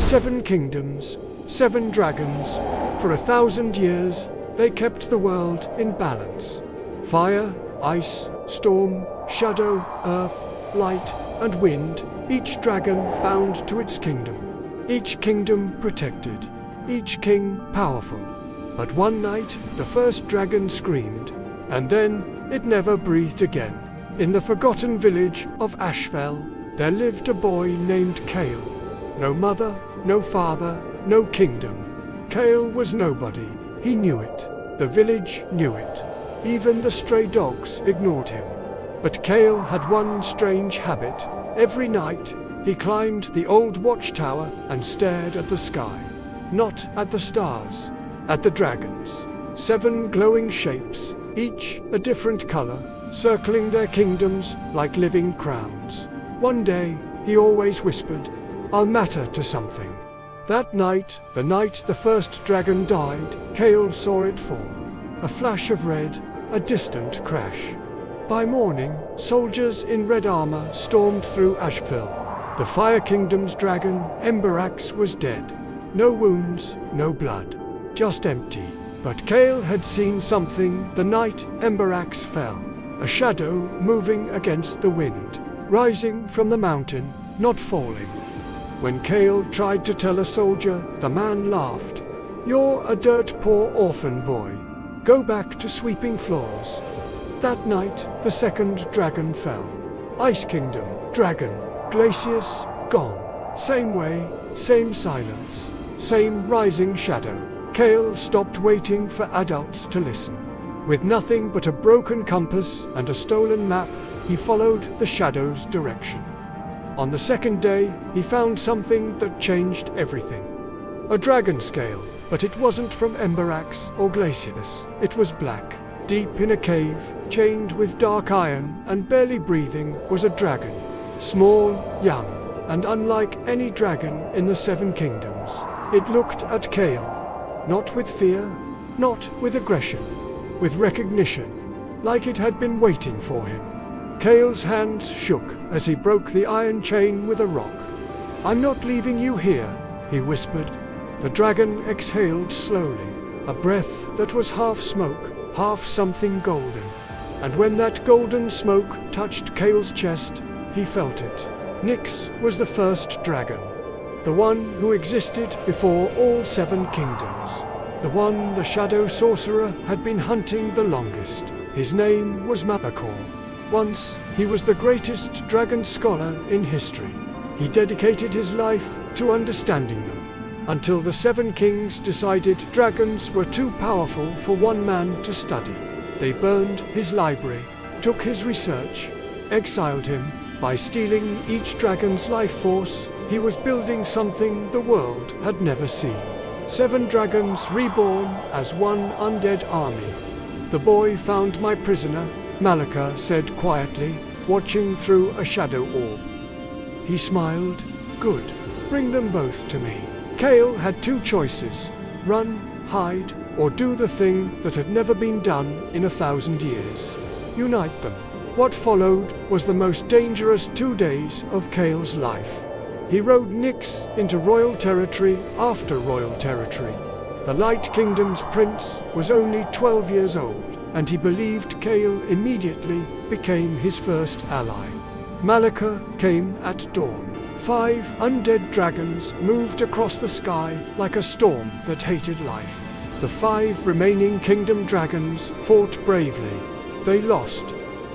7 kingdoms, 7 dragons. For 1,000 years, they kept the world in balance. Fire, ice, storm, shadow, earth, light, and wind, each dragon bound to its kingdom. Each kingdom protected, each king powerful. But one night, the first dragon screamed, and then it never breathed again. In the forgotten village of Ashfell, there lived a boy named Kael. No mother, no father, no kingdom. Kael was nobody. He knew it. The village knew it. Even the stray dogs ignored him. But Kael had one strange habit. Every night, he climbed the old watchtower and stared at the sky. Not at the stars, at the dragons. 7 glowing shapes, each a different color, circling their kingdoms like living crowns. One day, he always whispered, "I'll matter to something." That night, the night the first dragon died, Kael saw it fall. A flash of red, a distant crash. By morning, soldiers in red armor stormed through Ashfell. The Fire Kingdom's dragon, Emberax, was dead. No wounds, no blood, just empty. But Kael had seen something the night Emberax fell. A shadow moving against the wind, rising from the mountain, not falling. When Kael tried to tell a soldier, the man laughed. "You're a dirt-poor orphan boy. Go back to sweeping floors." That night, the second dragon fell. Ice Kingdom, dragon, Glacius, gone. Same way, same silence, same rising shadow. Kael stopped waiting for adults to listen. With nothing but a broken compass and a stolen map, he followed the shadow's direction. On the second day, he found something that changed everything. A dragon scale, but it wasn't from Emberax or Glacius. It was black. Deep in a cave, chained with dark iron and barely breathing, was a dragon. Small, young, and unlike any dragon in the 7 kingdoms. It looked at Kael. Not with fear, not with aggression, with recognition, like it had been waiting for him. Kael's hands shook as he broke the iron chain with a rock. "I'm not leaving you here," he whispered. The dragon exhaled slowly, a breath that was half smoke, half something golden. And when that golden smoke touched Kael's chest, he felt it. Nyx was the first dragon. The one who existed before all 7 kingdoms. The one the shadow sorcerer had been hunting the longest. His name was Malakor. Once, he was the greatest dragon scholar in history. He dedicated his life to understanding them, until the 7 kings decided dragons were too powerful for one man to study. They burned his library, took his research, exiled him. By stealing each dragon's life force, he was building something the world had never seen. 7 dragons reborn as one undead army. "The boy found my prisoner," Malakor said quietly, watching through a shadow orb. He smiled. "Good. Bring them both to me." Kael had 2 choices: run, hide, or do the thing that had never been done in 1,000 years. Unite them. What followed was the most dangerous 2 days of Kael's life. He rode Nyx into royal territory after royal territory. The Light Kingdom's prince was only 12 years old, and he believed Kael immediately became his first ally. Malakor came at dawn. 5 undead dragons moved across the sky like a storm that hated life. The 5 remaining kingdom dragons fought bravely. They lost.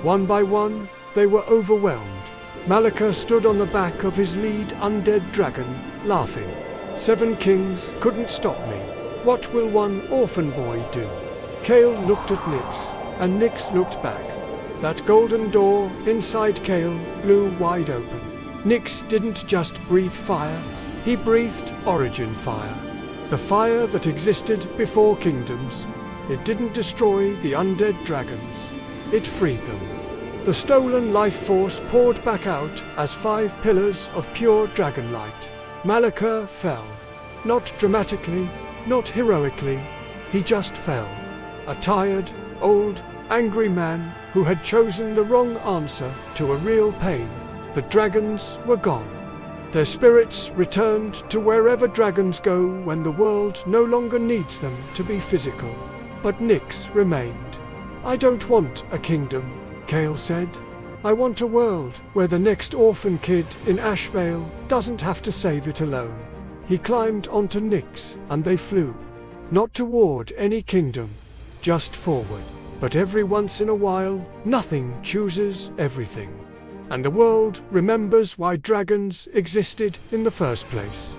One by one, they were overwhelmed. Malakor stood on the back of his lead undead dragon, laughing. 7 kings couldn't stop me. What will one orphan boy do? Kael looked at Nyx, and Nyx looked back. That golden door inside Kael blew wide open. Nyx didn't just breathe fire, he breathed origin fire. The fire that existed before kingdoms. It didn't destroy the undead dragons, it freed them. The stolen life force poured back out as 5 pillars of pure dragon light. Malakor fell. Not dramatically, not heroically, he just fell. A tired, old, angry man who had chosen the wrong answer to a real pain. The dragons were gone. Their spirits returned to wherever dragons go when the world no longer needs them to be physical. But Nyx remained. "I don't want a kingdom," Kael said. "I want a world where the next orphan kid in Ashvale doesn't have to save it alone." He climbed onto Nyx and they flew. Not toward any kingdom, just forward. But every once in a while, nothing chooses everything. And the world remembers why dragons existed in the first place.